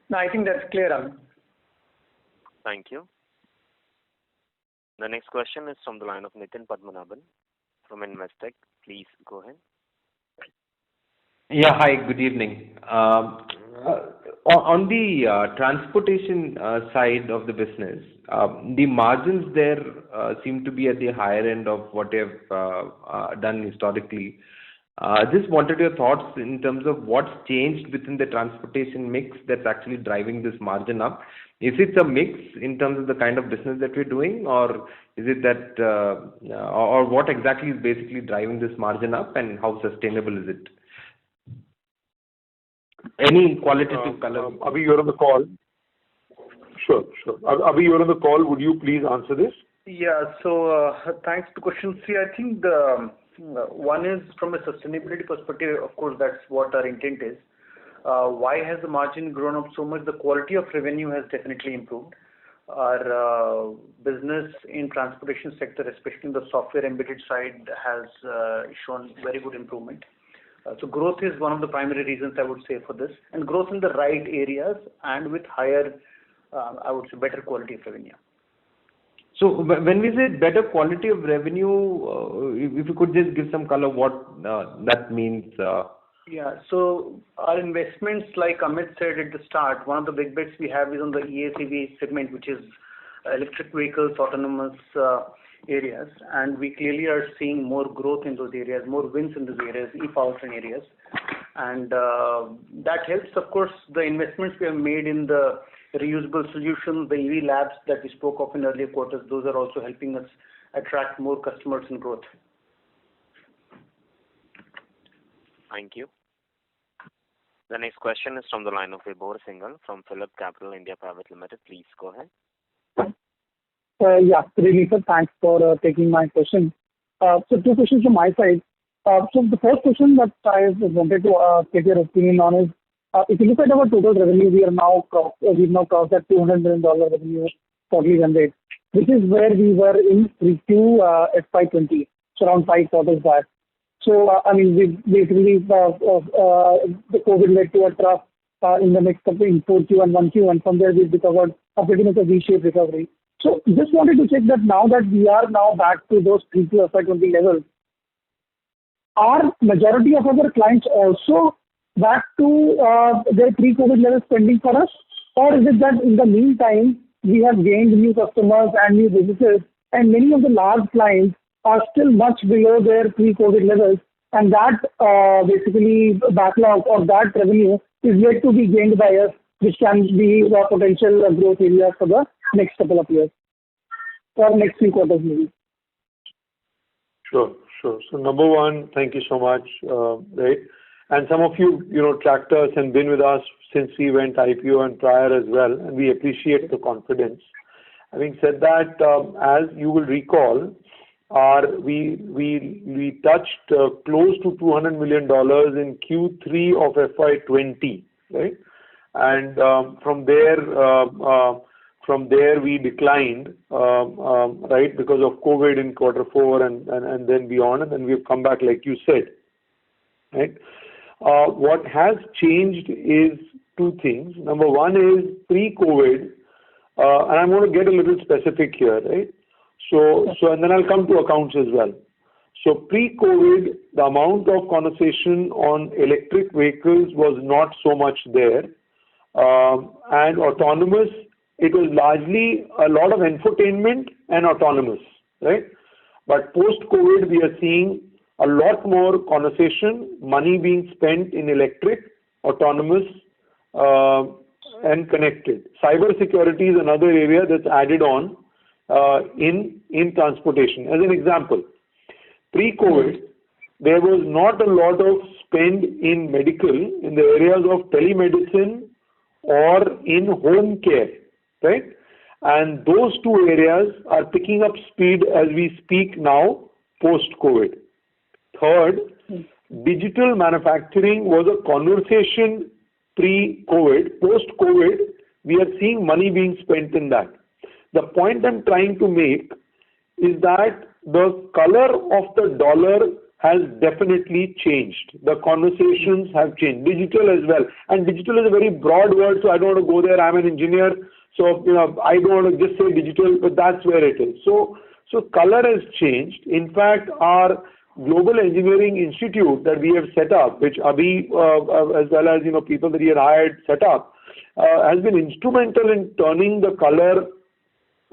No, I think that's clear, Amit. Thank you. The next question is from the line of Nitin Padmanabhan from Investec. Please go ahead. Yeah, hi, good evening. On the transportation side of the business, the margins there seem to be at the higher end of what they have done historically. Just wanted your thoughts in terms of what's changed within the transportation mix that's actually driving this margin up. Is it a mix in terms of the kind of business that we're doing, or is it that, or what exactly is basically driving this margin up, and how sustainable is it? Any qualitative color? Abhi, you're on the call. Sure. Abhi, you're on the call. Would you please answer this? Yeah. So thanks for the question. See, I think the one is from a sustainability perspective. Of course, that's what our intent is. Why has the margin grown up so much? The quality of revenue has definitely improved. Our business in transportation sector, especially in the software embedded side, has shown very good improvement. So growth is one of the primary reasons I would say for this, and growth in the right areas and with higher, I would say, better quality of revenue. So when we say better quality of revenue, if you could just give some color what that means. Yeah. So our investments, like Amit said at the start, one of the big bets we have is on the EACV segment, which is electric vehicles, autonomous areas, and we clearly are seeing more growth in those areas, more wins in those areas, e-powertrain areas, and that helps. Of course, the investments we have made in the reusable solutions, the EV labs that we spoke of in earlier quarters, those are also helping us attract more customers and growth. Thank you. The next question is from the line of Vibhor Singhal from Phillip Capital India Private Limited. Please go ahead. Yeah, really, sir. Thanks for taking my question. So two questions from my side. So the first question that I wanted to get your opinion on is, if you look at our total revenue, we've now crossed that $200 million revenue quarterly run rate, which is where we were in Q2 FY20, so around 5 quarters back. So I mean, we basically the COVID led to a trough in the next couple in 4Q and 1Q, and from there we've recovered a pretty much a V-shaped recovery. So just wanted to check that now that we are now back to those Q2 FY20 levels, are majority of our clients also back to their pre-COVID level spending for us, or is it that in the meantime we have gained new customers and new businesses, and many of the large clients are still much below their pre-COVID levels, and that basically backlog or that revenue is yet to be gained by us, which can be a potential growth area for the next couple of years or next few quarters maybe? Sure. So number one, thank you so much, right? And some of you, tracked us and been with us since we went IPO and prior as well, and we appreciate the confidence. Having said that, as you will recall, we touched close to $200 million in Q3 of FY20, right? And from there we declined, right, because of COVID in Q4 and then beyond, and then we've come back like you said, right? What has changed is two things. Number one is pre-COVID, and I'm going to get a little specific here, right? So and then I'll come to accounts as well. So pre-COVID, the amount of conversation on electric vehicles was not so much there, and autonomous, it was largely a lot of infotainment and autonomous, right? But post-COVID, we are seeing a lot more conversation, money being spent in electric, autonomous, and connected. Cyber security is another area that's added on in transportation. As an example, pre-COVID, there was not a lot of spend in medical in the areas of telemedicine or in home care, right? And those two areas are picking up speed as we speak now, post-COVID. Third, digital manufacturing was a conversation pre-COVID. Post-COVID, we are seeing money being spent in that. The point I'm trying to make is that the color of the dollar has definitely changed. The conversations have changed. Digital as well. And digital is a very broad word, so I don't want to go there. I'm an engineer, so I don't want to just say digital, but that's where it is. So color has changed. In fact, our Global Engineering Institute that we have set up, which Abhi, as well as people that he had hired, set up, has been instrumental in turning the color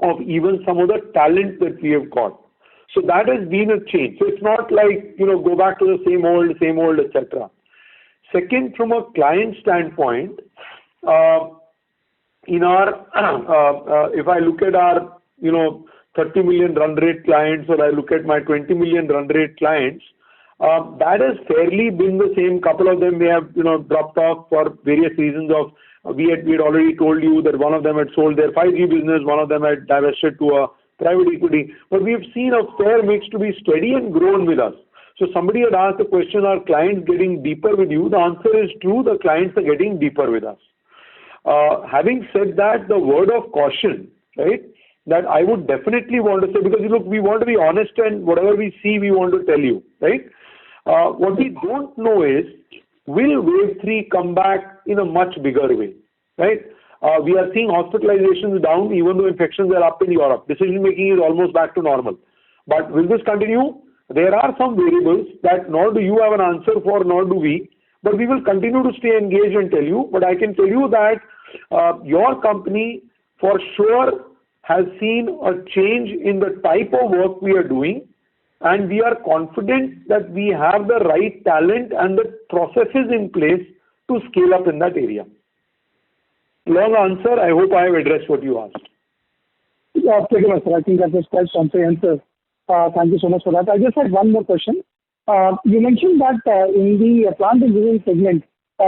of even some of the talent that we have got. So that has been a change. So it's not like, go back to the same old, etc. Second, from a client standpoint, in our, if I look at our, 30 million run rate clients, or I look at my 20 million run rate clients, that has fairly been the same. Couple of them may have, dropped off for various reasons of, we had already told you that one of them had sold their 5G business, one of them had divested to a private equity, but we have seen a fair mix to be steady and grown with us. So somebody had asked the question, are clients getting deeper with you? The answer is true, the clients are getting deeper with us. Having said that, the word of caution, right, that I would definitely want to say, because look, we want to be honest and whatever we see, we want to tell you, right? What we don't know is, will wave 3 come back in a much bigger way, right? We are seeing hospitalizations down even though infections are up in Europe. Decision making is almost back to normal. But will this continue? There are some variables that nor do you have an answer for, nor do we. But we will continue to stay engaged and tell you. But I can tell you that your company for sure has seen a change in the type of work we are doing. And we are confident that we have the right talent and the processes in place to scale up in that area. Long answer. I hope I have addressed what you asked. Yeah, pretty much, sir. I think that was quite comprehensive. Thank you so much for that. I just had one more question. You mentioned that in the plant engineering segment,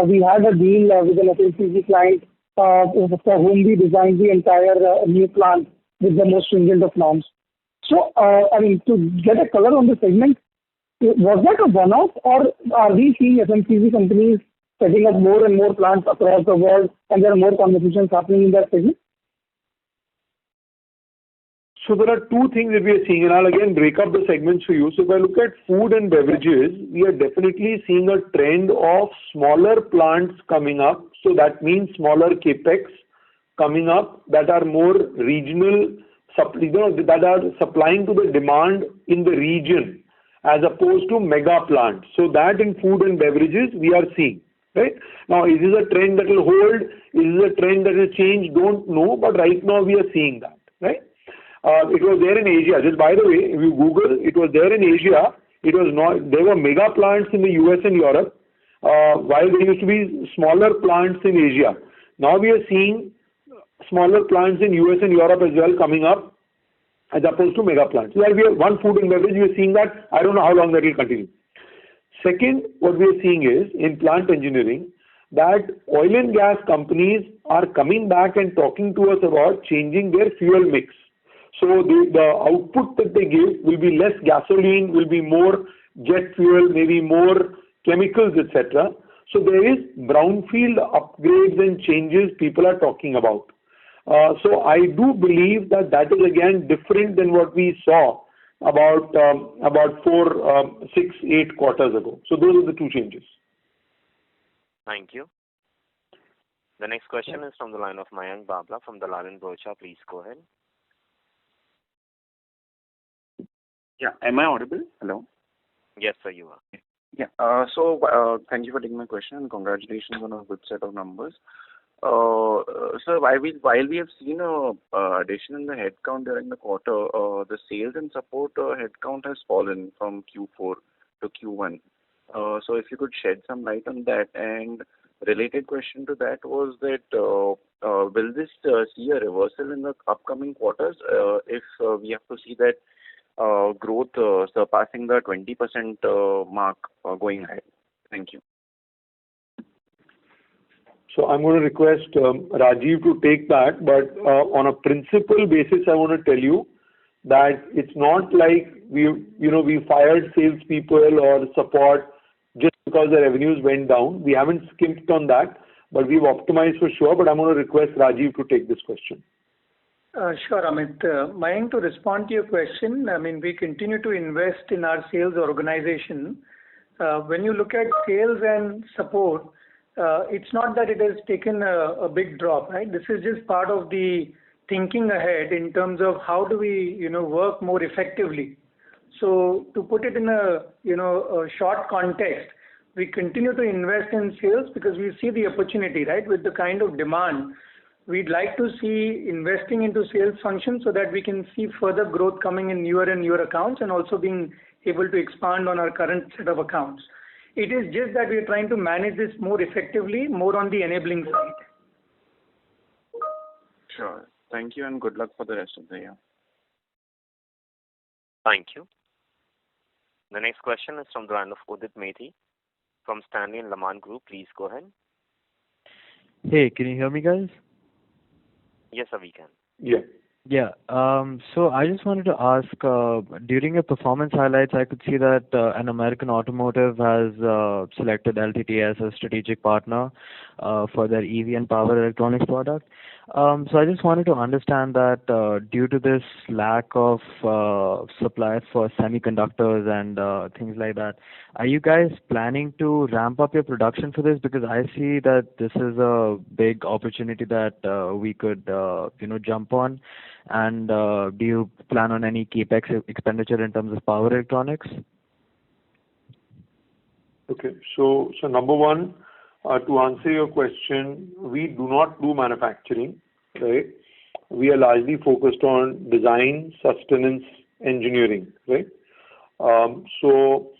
we had a deal with an FMCG client for whom we designed the entire new plant with the most stringent of norms. So, to get a color on the segment, was that a one-off, or are we seeing FMCG companies setting up more and more plants across the world, and there are more conversations happening in that segment? So there are two things that we are seeing, and I'll again break up the segments for you. So if I look at food and beverages, we are definitely seeing a trend of smaller plants coming up. So that means smaller capex coming up that are more regional, that are supplying to the demand in the region as opposed to mega plants. So that in food and beverages we are seeing. Right? Now, is this a trend that will hold? Is this a trend that will change? Don't know, but right now we are seeing that. Right? It was there in Asia. Just by the way, if you Google, it was there in Asia. It was not. There were mega plants in the US and Europe, while there used to be smaller plants in Asia. Now we are seeing smaller plants in US and Europe as well coming up, as opposed to mega plants. So that we have one food and beverage. We are seeing that. I don't know how long that will continue. Second, what we are seeing is in plant engineering that oil and gas companies are coming back and talking to us about changing their fuel mix. So the output that they give will be less gasoline, will be more jet fuel, maybe more chemicals, etc. So there is brownfield upgrades and changes people are talking about. So I do believe that that is again different than what we saw about 4, 6, 8 quarters ago. So those are the two changes. Thank you. The next question is from the line of Mayank Babla from Dalal & Broacha. Please go ahead. Yeah. Am I audible? Hello? Yes, sir, you are. Yeah. So thank you for taking my question and congratulations on a good set of numbers. Sir, while we have seen a addition in the headcount during the quarter, the sales and support headcount has fallen from Q4 to Q1. So if you could shed some light on that, and Related question to that was that will this see a reversal in the upcoming quarters if we have to see that growth surpassing the 20% mark going ahead? Thank you. So I'm going to request Rajiv to take that, but on a principle basis, I want to tell you that it's not like we fired salespeople or support just because the revenues went down. We haven't skimped on that, but we've optimized for sure. But I'm going to request Rajiv to take this question. Sure, Amit. Mayank, to respond to your question, I mean, we continue to invest in our sales organization. When you look at sales and support, it's not that it has taken a big drop, right? This is just part of the thinking ahead in terms of how do we, work more effectively. So to put it in a short context, we continue to invest in sales because we see the opportunity, right? With the kind of demand, we'd like to see investing into sales functions so that we can see further growth coming in newer and newer accounts and also being able to expand on our current set of accounts. It is just that we are trying to manage this more effectively, more on the enabling side. Sure. Thank you and good luck for the rest of the year. Thank you. The next question is from the line of Udit Methi from Stanley and Lamont Group. Please go ahead. Hey, can you hear me, guys? Yes, sir, we can. Yeah. Yeah. So I just wanted to ask, during your performance highlights, I could see that an American automotive has selected LTT as a strategic partner for their EV and power electronics product. So I just wanted to understand that due to this lack of supply for semiconductors and things like that, are you guys planning to ramp up your production for this? Because I see that this is a big opportunity that we could, jump on. And do you plan on any capex expenditure in terms of power electronics? Okay. So number one, to answer your question, we do not do manufacturing, right? We are largely focused on design, sustenance, engineering, right? So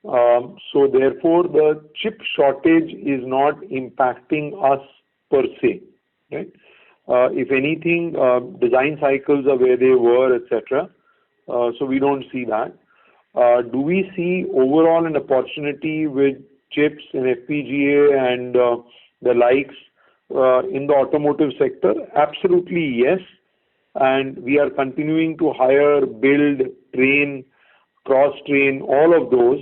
therefore, the chip shortage is not impacting us per se, right? If anything, design cycles are where they were, etc. So we don't see that. Do we see overall an opportunity with chips and FPGA and the likes in the automotive sector? Absolutely, yes. And we are continuing to hire, build, train, cross-train, all of those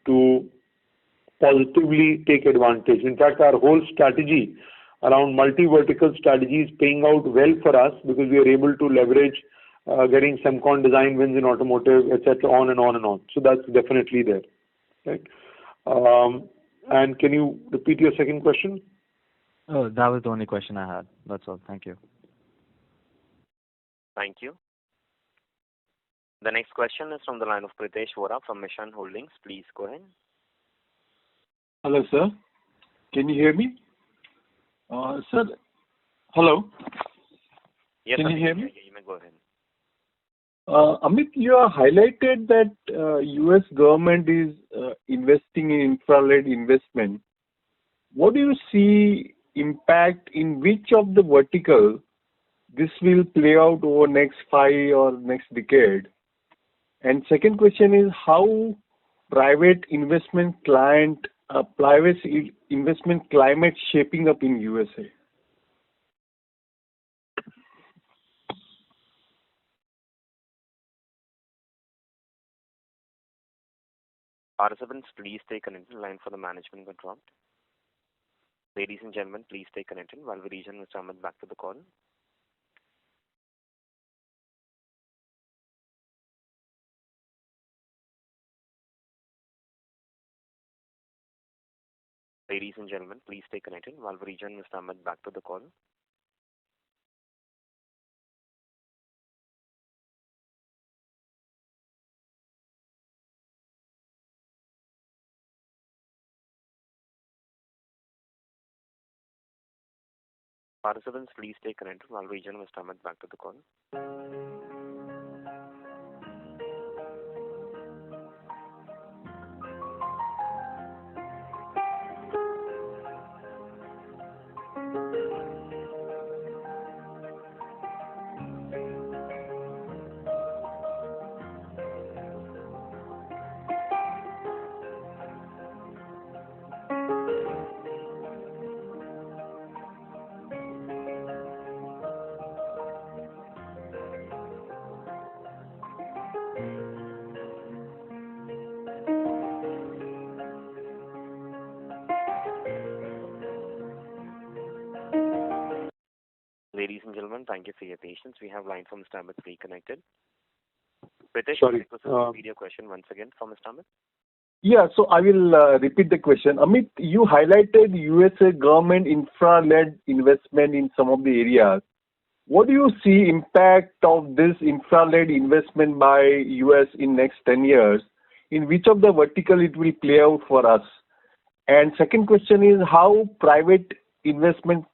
to positively take advantage. In fact, our whole strategy around multi-vertical strategy is paying out well for us because we are able to leverage getting Semcon design wins in automotive, etc., on and on and on. So that's definitely there, right? And can you repeat your second question? Oh, that was the only question I had. That's all. Thank you. Thank you. The next question is from the line of Pritesh Vora from Mission Holdings. Please go ahead. Hello, sir. Can you hear me? Sir, hello? Yes, can sir, you hear me? You may go ahead. Amit, you have highlighted that U.S. government is investing in infrared investment. What do you see impact in which of the vertical this will play out over next 5 or next decade? And second question is how private investment climate shaping up in USA? Participants, please stay connected. Line for the management got dropped. Ladies and gentlemen, please stay connected while we rejoin Mr. Amit back to the call. Ladies and gentlemen, please stay connected while we rejoin Mr. Amit back to the call. Participants, please stay connected while we rejoin Mr. Amit back to the call. time. Thank you for your patience. We have line from Mr. Amit reconnected. Pritesh, Sorry. repeat your question once again for Mr. Amit. Yeah, so I will repeat the question. Amit, you highlighted USA government infra-led investment in some of the areas. What do you see impact of this infra-led investment by US in next 10 years? In which of the vertical it will play out for us? And second question is how private investment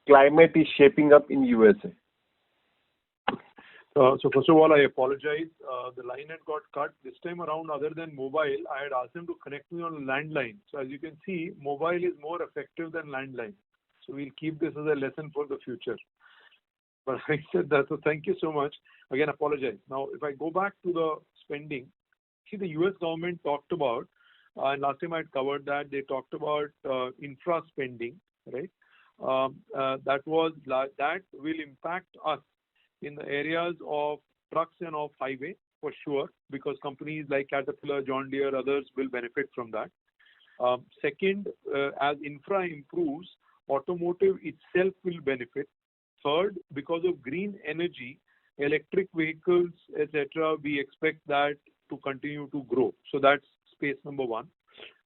climate is shaping up in USA? So first of all, I apologize. The line had got cut. This time around, other than mobile, I had asked them to connect me on a landline. So as you can see, mobile is more effective than landline. So we'll keep this as a lesson for the future. But I said that, so thank you so much. Again, apologize. Now, if I go back to the spending, see the US government talked about, and last time I had covered that, they talked about infra spending, right? That will impact us in the areas of trucks and of highway for sure, because companies like Caterpillar, John Deere, others will benefit from that. Second, as infra improves, automotive itself will benefit. Third, because of green energy, electric vehicles, etc., we expect that to continue to grow. So that's space number one.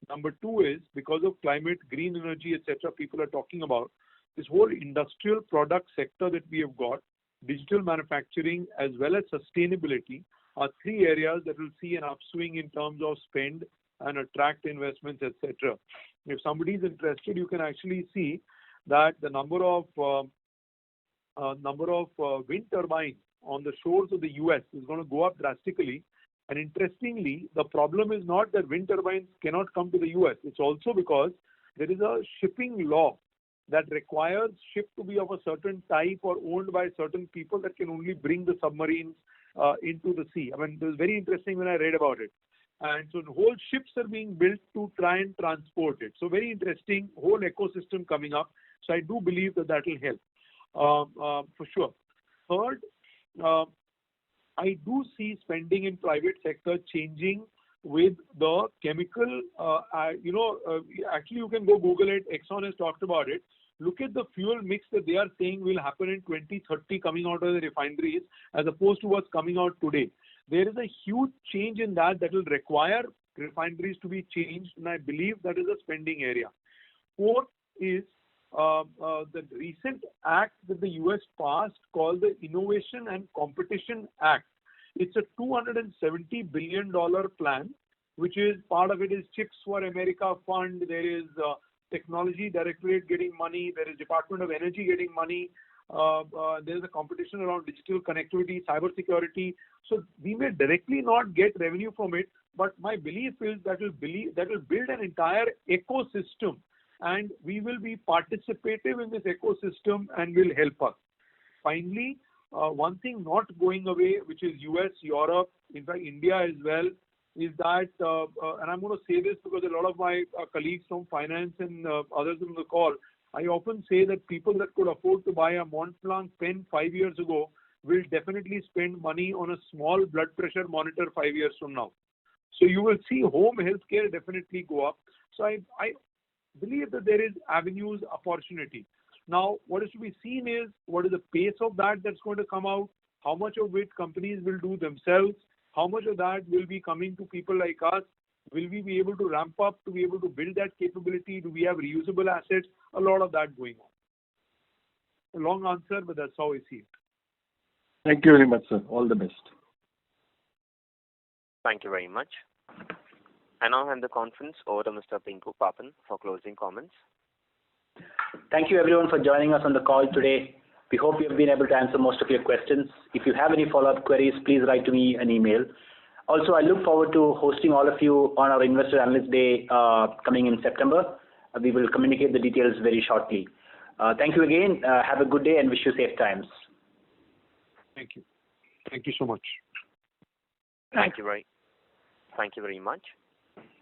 Number two is because of climate, green energy, etc., people are talking about this whole industrial product sector that we have got, digital manufacturing as well as sustainability are three areas that will see an upswing in terms of spend and attract investments, etc. If somebody is interested, you can actually see that the number of wind turbines on the shores of the US is going to go up drastically. And interestingly, the problem is not that wind turbines cannot come to the US. It's also because there is a shipping law that requires ship to be of a certain type or owned by certain people that can only bring the submarines into the sea. I mean, it was very interesting when I read about it. And so the whole ships are being built to try and transport it. So very interesting, whole ecosystem coming up. So I do believe that that will help for sure. Third, I do see spending in private sector changing with the chemical, actually you can go Google it. Exxon has talked about it. Look at the fuel mix that they are saying will happen in 2030 coming out of the refineries as opposed to what's coming out today. There is a huge change in that will require refineries to be changed, and I believe that is a spending area. Fourth is the recent act that the US passed called the Innovation and Competition Act. It's a $270 billion plan, which is part of it is Chips for America Fund. There is Technology Directorate getting money. There is Department of Energy getting money. There is a competition around digital connectivity, cybersecurity. So we may directly not get revenue from it, but my belief is that will build an entire ecosystem, and we will be participative in this ecosystem and will help us. Finally, one thing not going away, which is US, Europe, in fact India as well, is that, and I'm going to say this because a lot of my colleagues from finance and others on the call, I often say that people that could afford to buy a Montblanc pen 5 years ago will definitely spend money on a small blood pressure monitor 5 years from now. So you will see home healthcare definitely go up. So I believe that there is avenues, opportunity. Now, what is to be seen is what is the pace of that's going to come out, how much of it companies will do themselves, how much of that will be coming to people like us, will we be able to ramp up to be able to build that capability, do we have reusable assets, a lot of that going on. A long answer, but that's how I see it. Thank you very much, sir. All the best. Thank you very much. I now hand the conference over to Mr. Pinku Pappan for closing comments. Thank you everyone for joining us on the call today. We hope we have been able to answer most of your questions. If you have any follow-up queries, please write to me an email. Also, I look forward to hosting all of you on our Investor Analyst Day coming in September. We will communicate the details very shortly. Thank you again. Have a good day and wish you safe times. Thank you. Thank you so much. Thank you very much.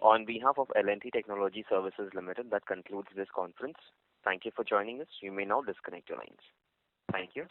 On behalf of L&T Technology Services Limited, that concludes this conference. Thank you for joining us. You may now disconnect your lines. Thank you.